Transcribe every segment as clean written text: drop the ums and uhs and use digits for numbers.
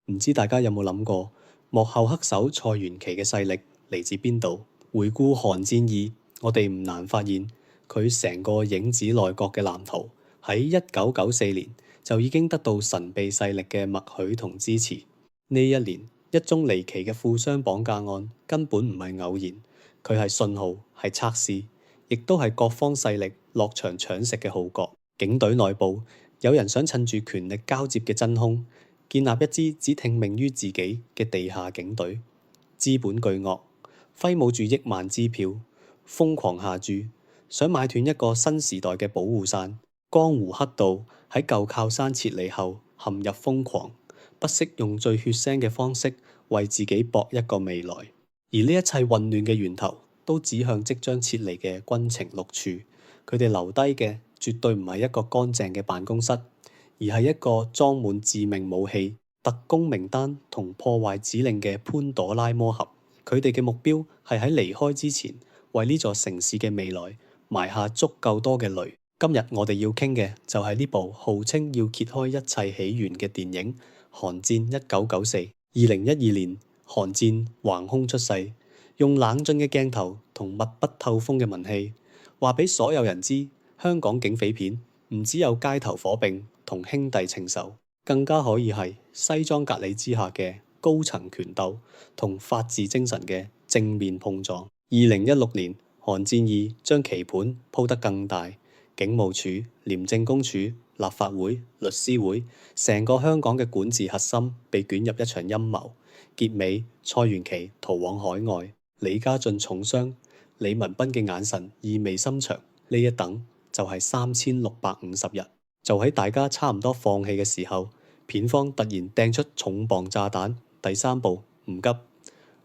唔知大家有冇諗過，幕後黑手蔡元奇嘅勢力嚟自邊度？回顧韓戰二，我哋唔難發現佢成個影子內閣嘅藍圖喺1994年就已經得到神秘勢力嘅默許同支持。呢一年，一宗離奇嘅富商綁架案根本唔係偶然，佢係信號，係測試，亦都係各方勢力落場搶食嘅號角。警隊內部有人想趁住權力交接嘅真空，建立一支只聽命於自己嘅地下警隊。資本巨鱷揮舞住億萬支票，瘋狂下注，想買斷一個新時代嘅保護傘。江湖黑道喺舊靠山撤離後陷入瘋狂，不惜用最血腥嘅方式為自己搏一個未來。而呢一切混亂嘅源頭都指向即將撤離嘅軍情六處。佢哋留低嘅絕對唔係一個乾淨嘅辦公室，而係一個裝滿致命武器、特工名單同破壞指令嘅潘朵拉魔盒。佢哋嘅目標係喺離開之前，為呢座城市嘅未來埋下足夠多嘅雷。今日我哋要傾嘅就係呢部號稱要揭開一切起源嘅電影《韓戰1994》。2012年，韓戰橫空出世，用冷峻嘅鏡頭同密不透風嘅文戲，話俾所有人知，香港警匪片唔只有街頭火並同兄弟情仇，更加可以係西裝革履之下嘅高層權鬥同法治精神嘅正面碰撞。2016年，韓戰二將棋盤鋪得更大，警務處、廉政公署、立法會、律師會，成個香港嘅管治核心被捲入一場陰謀。結尾，蔡元奇逃往海外，李家俊重傷，李文斌嘅眼神意味深長。呢一等就係3650日。就喺大家差唔多放棄嘅時候，片方突然掟出重磅炸彈。第三部唔急，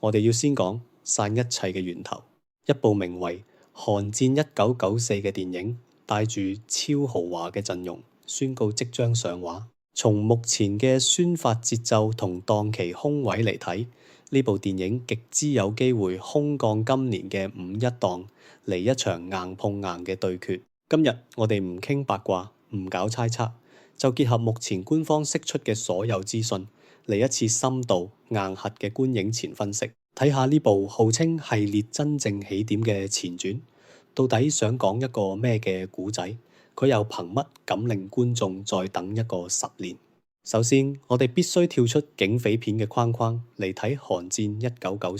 我哋要先講散一切嘅源頭。一部名為《韓戰1994》嘅電影，帶住超豪華嘅陣容，宣告即將上畫。從目前嘅宣發節奏同檔期空位嚟睇，呢部電影極之有機會空降今年嘅五一檔，嚟一場硬碰硬嘅對決。今日我哋唔傾八卦，唔搞猜測，就結合目前官方釋出嘅所有資訊，嚟一次深度硬核嘅觀影前分析，睇下呢部號稱系列真正起點嘅前傳，到底想講一個咩嘅故仔？佢又憑乜敢令觀眾再等一個10年？首先，我哋必須跳出警匪片嘅框框嚟睇《韓戰1994》。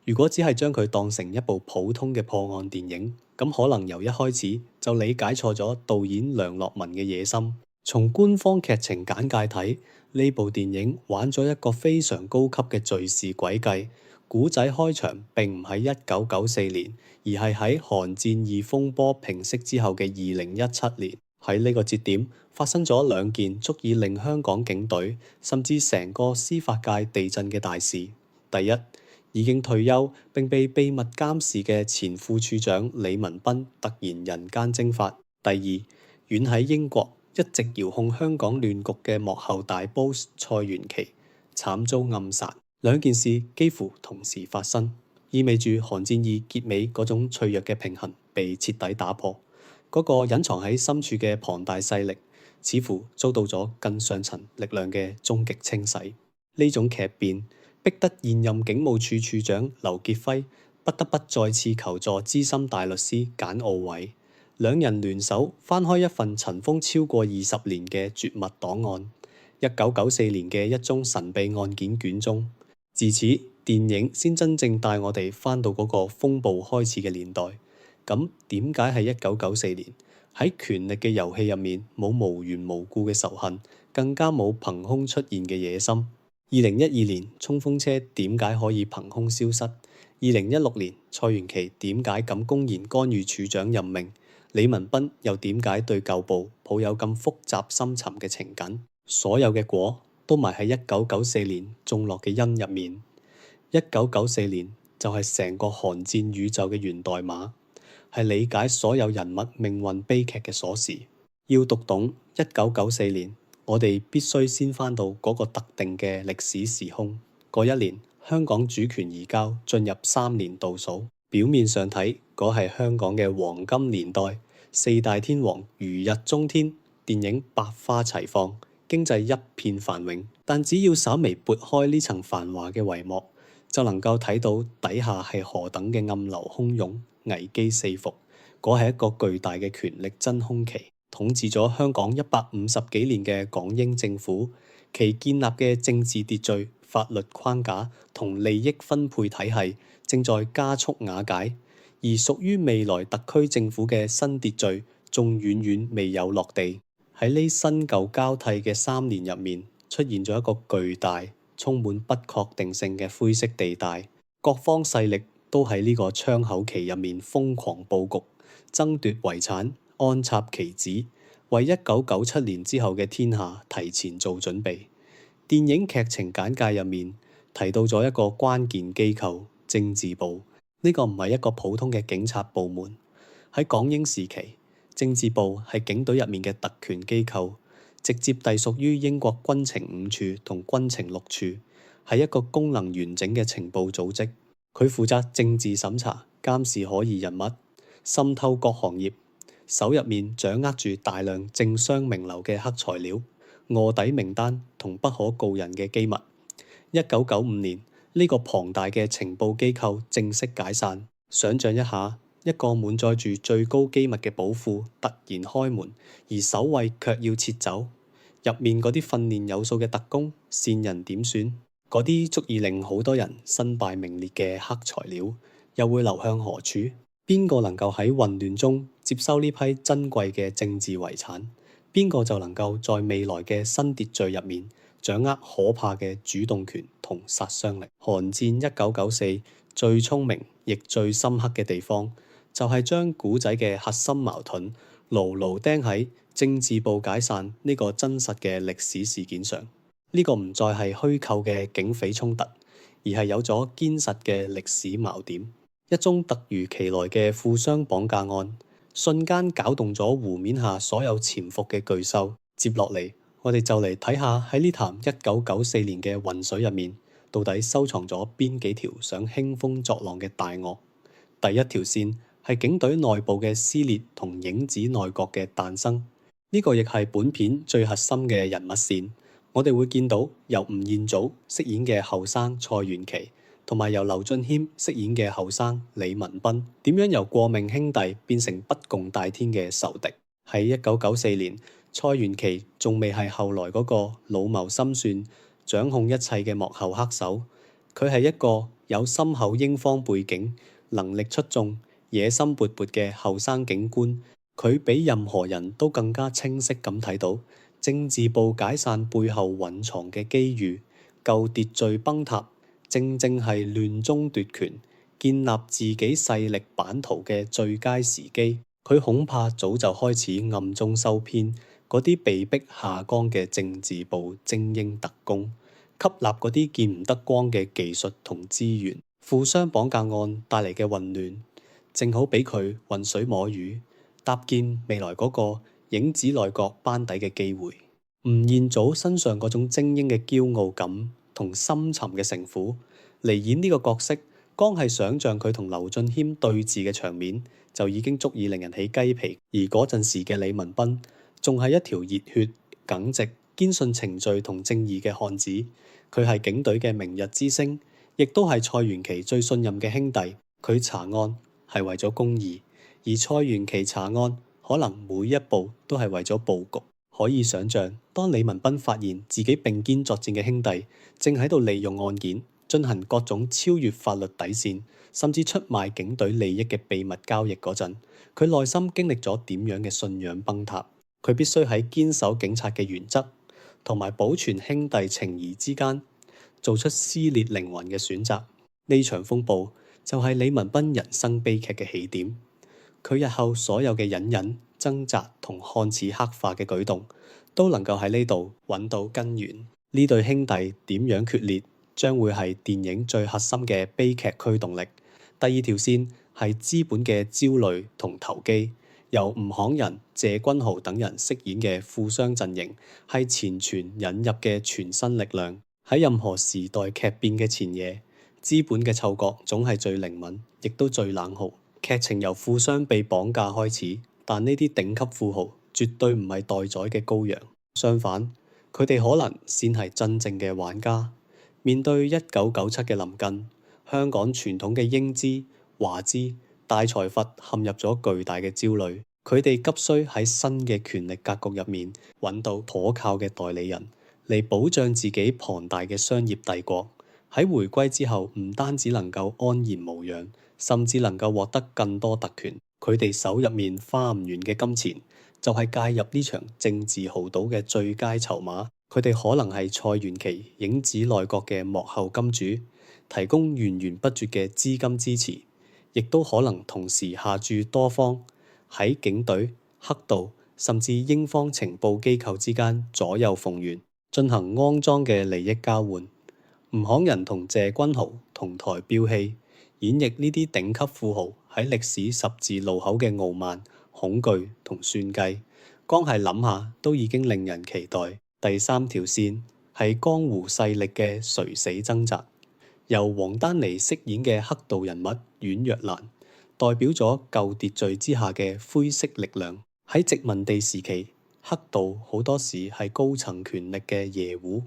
如果只係將佢當成一部普通嘅破案電影，咁可能由一開始就理解錯咗導演梁樂文嘅野心。從官方劇情簡介睇，呢部電影玩咗一個非常高級嘅敘事軌跡。古仔開場並唔喺1994年，而係喺韓戰二風波平息之後嘅2017年。喺呢個節點發生咗兩件足以令香港警隊甚至成個司法界地震嘅大事。第一，已經退休並被秘密監視嘅前副處長李文斌突然人間蒸發。第二，遠喺英國一直遙控香港亂局嘅幕後大 boss 蔡元奇慘遭暗殺。兩件事幾乎同時發生，意味住韓戰二結尾嗰種脆弱嘅平衡被徹底打破。嗰個隱藏喺深處嘅龐大勢力，似乎遭到咗更上層力量嘅終極清洗。呢種劇變逼得現任警務處處長劉傑輝不得不再次求助資深大律師簡奧偉，兩人聯手翻開一份塵封超過20年嘅絕密檔案，1994年嘅一宗神秘案件卷宗。自此，電影先真正帶我哋翻到嗰個風暴開始嘅年代。咁點解係1994年？喺權力嘅遊戲入面，冇無緣無故嘅仇恨，更加冇憑空出現嘅野心。2012年衝鋒車點解可以憑空消失？2016年蔡元奇點解敢公然干預處長任命？李文斌又點解對舊部抱有咁複雜深沉嘅情感？所有嘅果都埋喺1994年種落嘅因入面。1994年就係成個韓戰宇宙嘅源代碼，係理解所有人物命運悲劇嘅鎖匙。要讀懂1994年，我哋必須先翻到嗰個特定嘅歷史時空。嗰一年，香港主權移交進入3年倒數。表面上睇，嗰係香港嘅黃金年代，四大天王如日中天，電影百花齊放，經濟一片繁榮，但只要稍微撥開呢層繁華嘅帷幕，就能夠睇到底下係何等嘅暗流洶湧、危機四伏。嗰係一個巨大嘅權力真空期，統治咗香港150幾年嘅港英政府，其建立嘅政治秩序、法律框架同利益分配體系正在加速瓦解，而屬於未來特區政府嘅新秩序仲遠遠未有落地。喺呢新舊交替嘅3年入面，出現咗一個巨大、充滿不確定性嘅灰色地帶，各方勢力都喺呢個窗口期入面瘋狂佈局，爭奪遺產，安插棋子，為1997年之後嘅天下提前做準備。電影劇情簡介入面提到咗一個關鍵機構——政治部。呢個唔係一個普通嘅警察部門。喺港英時期，政治部係警隊入面嘅特權機構，直接隸屬於英國軍情5處同軍情6處，係一個功能完整嘅情報組織。佢負責政治審查、監視可疑人物、滲透各行業，手入面掌握住大量政商名流嘅黑材料、臥底名單同不可告人嘅機密。1995年，呢個龐大嘅情報機構正式解散。想像一下，一個滿載住最高機密嘅寶庫突然開門，而守衛卻要撤走，入面嗰啲訓練有素嘅特工線人點選，嗰啲足以令好多人身敗名裂嘅黑材料，又會流向何處？邊個能夠喺混亂中接收呢批珍貴嘅政治遺產？邊個就能夠在未來嘅新秩序入面掌握可怕嘅主動權同殺傷力？寒戰1994最聰明亦最深刻嘅地方，就係將古仔嘅核心矛盾牢牢釘喺政治部解散呢個真實嘅歷史事件上。呢個唔再係虛構嘅警匪衝突，而係有咗堅實嘅歷史錨點。一宗突如其來嘅富商綁架案，瞬間攪動咗湖面下所有潛伏嘅巨獸。接落嚟，我哋就嚟睇下喺呢潭1994年嘅渾水入面，到底收藏咗邊幾條想興風作浪嘅大鱷。第一條線係警隊內部嘅撕裂同影子內閣嘅誕生，呢個亦係本片最核心嘅人物線。我哋會見到由吳彥祖飾演嘅後生蔡元琪，同埋由劉俊謙飾演嘅後生李文彬，點樣由過命兄弟變成不共戴天嘅仇敵。喺1994年，蔡元琪仲未係後來嗰個老謀深算、掌控一切嘅幕後黑手，佢係一個有深厚英方背景、能力出眾、野心勃勃嘅後生警官。佢比任何人都更加清晰咁睇到政治部解散背後隱藏嘅機遇，舊秩序崩塌正正係亂中奪權、建立自己勢力版圖嘅最佳時機。佢恐怕早就開始暗中收編嗰啲被逼下崗嘅政治部精英特工，吸納嗰啲見唔得光嘅技術同資源。富商綁架案帶嚟嘅混亂，正好俾佢渾水摸魚，搭建未來嗰個影子內閣班底嘅機會。吳彥祖身上嗰種精英嘅驕傲感同深沉嘅城府嚟演呢個角色，光係想像佢同劉俊謙對峙嘅場面就已經足以令人起雞皮。而嗰陣時嘅李文彬仲係一條熱血、耿直、堅信程序同正義嘅漢子。佢係警隊嘅明日之星，亦都係蔡元琪最信任嘅兄弟。佢查案係為咗公義，而蔡元琪查案可能每一步都係為咗佈局。可以想像，當李文彬發現自己並肩作戰嘅兄弟正喺度利用案件進行各種超越法律底線，甚至出賣警隊利益嘅秘密交易嗰陣，佢內心經歷咗點樣嘅信仰崩塌？佢必須喺堅守警察嘅原則同埋保存兄弟情誼之間做出撕裂靈魂嘅選擇。呢場風暴就係李文彬人生悲劇嘅起點。佢日後所有嘅隱忍、掙扎同看似黑化嘅舉動，都能夠喺呢度揾到根源。呢對兄弟點樣決裂，將會係電影最核心嘅悲劇驅動力。第二條線係資本嘅焦慮同投機，由吳慷仁、謝君豪等人飾演嘅富商陣營，係錢傳引入嘅全新力量。喺任何時代劇變嘅前夜，資本嘅嗅覺總係最靈敏，亦都最冷酷。劇情由富商被綁架開始，但呢啲頂級富豪絕對唔係待宰嘅羔羊。相反，佢哋可能先係真正嘅玩家。面對1997嘅臨近，香港傳統嘅英資、華資、大財閥陷入咗巨大嘅焦慮，佢哋急需喺新嘅權力格局入面揾到可靠嘅代理人嚟保障自己龐大嘅商業帝國。喺回歸之後，唔單止能夠安然無恙，甚至能夠獲得更多特權。佢哋手入面花唔完嘅金錢，就係介入呢場政治豪賭嘅最佳籌碼。佢哋可能係蔡元琪影子內閣嘅幕後金主，提供源源不絕嘅資金支持，亦都可能同時下注多方，喺警隊、黑道甚至英方情報機構之間左右逢源，進行骯髒嘅利益交換。吳慷仁同謝君豪同台飆戲，演繹呢啲頂級富豪喺歷史十字路口嘅傲慢、恐懼同算計，光係諗下都已經令人期待。第三條線係江湖勢力嘅垂死掙扎，由王丹妮飾演嘅黑道人物阮若蘭，代表咗舊秩序之下嘅灰色力量。喺殖民地時期，黑道好多時係高層權力嘅野狐，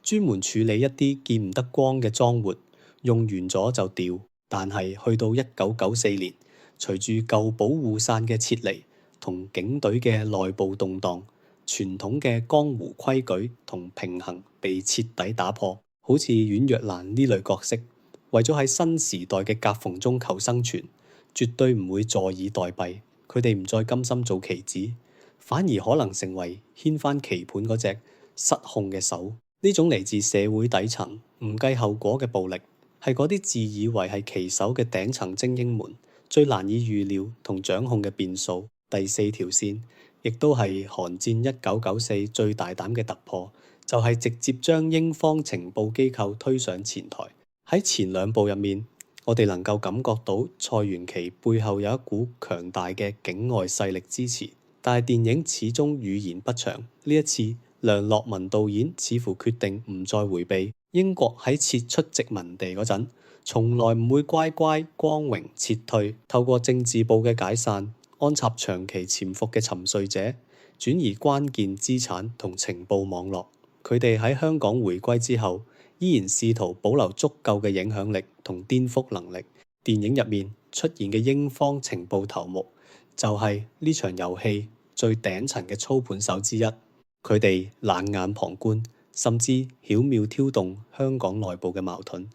專門處理一啲見唔得光嘅贓活，用完咗就掉。但係去到1994年，隨住舊保護傘嘅撤離同警隊嘅內部動盪，傳統嘅江湖規矩同平衡被徹底打破。好似阮若蘭呢類角色，為咗喺新時代嘅夾縫中求生存，絕對唔會坐以待斃。佢哋唔再甘心做棋子，反而可能成為牽翻棋盤嗰隻失控嘅手。呢種嚟自社會底層唔計後果嘅暴力，係嗰啲自以為係棋手嘅頂層精英們最難以預料同掌控嘅變數。第四條線亦都係韓戰1994最大膽嘅突破，就係直接將英方情報機構推上前台。喺前兩部入面，我哋能夠感覺到蔡元琪背後有一股強大嘅境外勢力支持，但係電影始終語言不詳。呢一次，梁樂文導演似乎決定唔再迴避。英國喺撤出殖民地嗰陣，從來唔會乖乖光榮撤退，透過政治部嘅解散，安插長期潛伏嘅沉睡者，轉移關鍵資產同情報網絡。佢哋喺香港回歸之後，依然試圖保留足夠嘅影響力同顛覆能力。電影入面出現嘅英方情報頭目，就係呢場遊戲最頂層嘅操盤手之一。佢哋冷眼旁觀，甚至巧妙挑動香港內部嘅矛盾，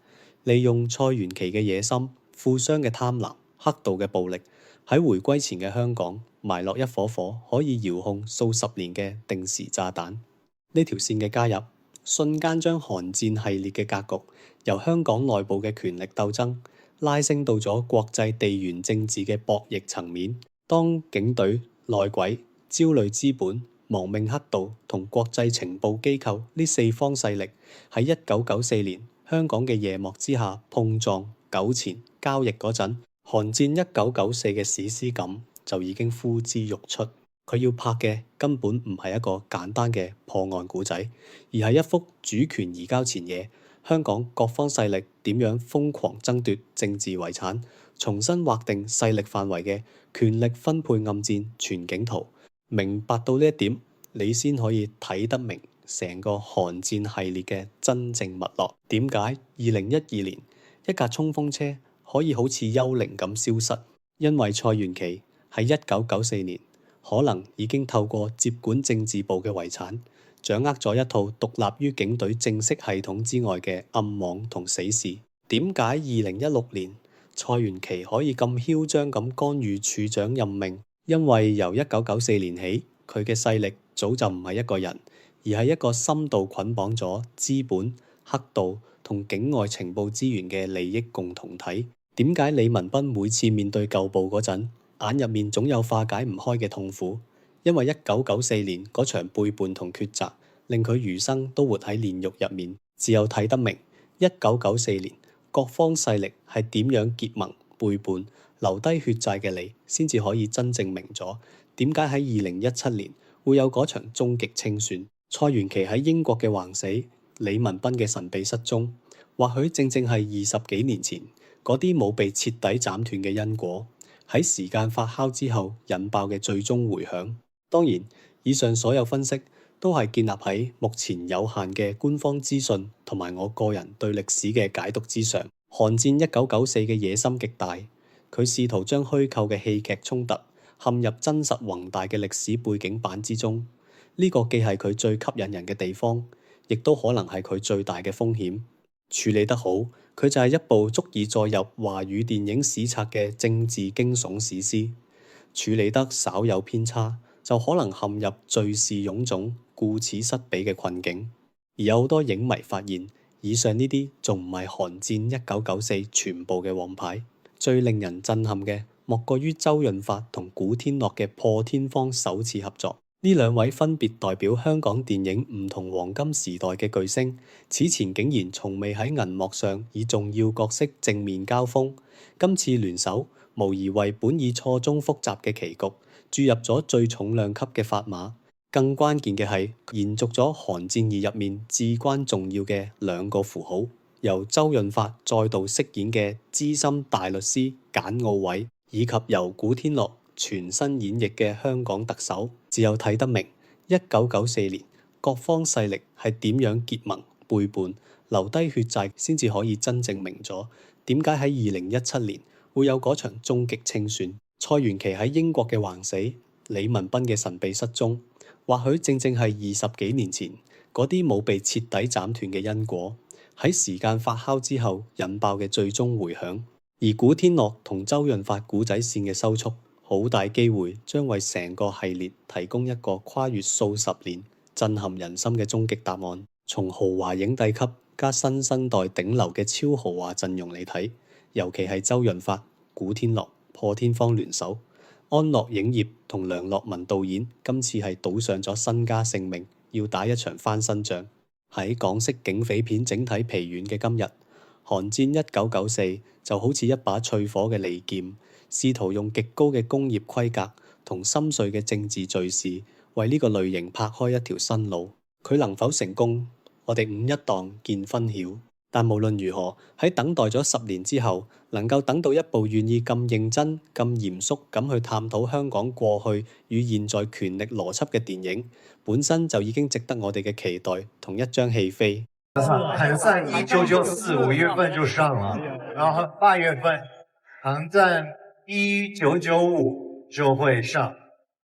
利用蔡元琪嘅野心、富商嘅貪婪、黑道嘅暴力，喺回歸前嘅香港埋落一顆顆可以遙控數十年嘅定時炸彈。呢條線嘅加入，瞬間將韓戰系列嘅格局由香港內部嘅權力鬥爭拉升到咗國際地緣政治嘅博弈層面。當警隊、內鬼、焦慮資本、亡命黑道同國際情報機構呢四方勢力喺1994年香港嘅夜幕之下碰撞、糾纏、交易嗰陣，韓戰1994嘅史詩感就已經呼之欲出。佢要拍嘅根本唔係一個簡單嘅破案故仔，而係一幅主權移交前夜香港各方勢力點樣瘋狂爭奪政治遺產、重新劃定勢力範圍嘅權力分配暗戰全景圖。明白到呢一點，你先可以睇得明成個韓戰系列嘅真正脈絡。點解2012年一架衝鋒車可以好似幽靈咁消失？因為蔡元琪喺1994年可能已經透過接管政治部嘅遺產，掌握咗一套獨立於警隊正式系統之外嘅暗網同死士。點解2016年蔡元琪可以咁囂張咁干預處長任命？因為由1994年起，佢嘅勢力早就唔係一個人，而係一個深度捆綁咗資本、黑道同境外情報資源嘅利益共同體。點解李文斌每次面對舊部嗰陣，眼入面總有化解唔開嘅痛苦？因為1994年嗰場背叛同抉擇，令佢餘生都活喺煉獄入面。只有睇得明1994年各方勢力係點樣結盟背叛，留低血債嘅你，先至可以真正明咗點解喺2017年會有嗰場終極清算。蔡元琪喺英國嘅橫死，李文斌嘅神秘失蹤，或許正正係20幾年前嗰啲冇被徹底斬斷嘅因果，喺時間發酵之後引爆嘅最終迴響。當然，以上所有分析都係建立喺目前有限嘅官方資訊同埋我個人對歷史嘅解讀之上。寒戰1994嘅野心極大，佢試圖將虛構嘅戲劇衝突陷入真實宏大嘅歷史背景板之中。呢個既係佢最吸引人嘅地方，亦都可能係佢最大嘅風險。處理得好，佢就係一部足以載入華語電影史冊嘅政治驚悚史詩；處理得稍有偏差，就可能陷入敘事臃腫、顧此失彼嘅困境。而有好多影迷發現，以上呢啲仲唔係寒戰1994全部嘅王牌。最令人震撼嘅，莫過於周潤發同古天樂嘅破天荒首次合作。呢兩位分別代表香港電影唔同黃金時代嘅巨星，此前竟然從未喺銀幕上以重要角色正面交鋒。今次聯手，無疑為本已錯綜複雜嘅棋局注入咗最重量級嘅砝碼。更關鍵嘅係，延續咗《寒戰2》入面至關重要嘅兩個符號，由周潤發再度飾演嘅資深大律師簡奧偉，以及由古天樂全新演繹嘅香港特首，只有睇得明1994年各方勢力係點樣結盟背叛，留低血債，先至可以真正明咗點解喺2017年會有嗰場終極清算。蔡元琪喺英國嘅橫死，李文斌嘅神秘失蹤，或許正正係20幾年前嗰啲冇被徹底斬斷嘅因果，喺時間發酵之後引爆嘅最終迴響。而古天樂同周潤發古仔線嘅收束，好大機會將為成個系列提供一個跨越數十年、震撼人心嘅終極答案。從豪華影帝級加新生代頂流嘅超豪華陣容嚟睇，尤其係周潤發、古天樂破天荒聯手，安樂影業同梁樂文導演今次係賭上咗身家性命，要打一場翻身仗。喺港式警匪片整體疲軟嘅今日，《寒戰1994》就好似一把淬火嘅利劍，試圖用極高嘅工業規格同深邃嘅政治敘事，為呢個類型拍開一條新路。佢能否成功，我哋五一檔見分曉。但無論如何，喺等待咗10年之後，能夠等到一部願意咁認真、咁嚴肅咁去探討香港過去與現在權力邏輯嘅電影，本身就已經值得我哋嘅期待同一張戲飛。寒戰1994 5月份就上了，然後8月份寒戰1995就會上。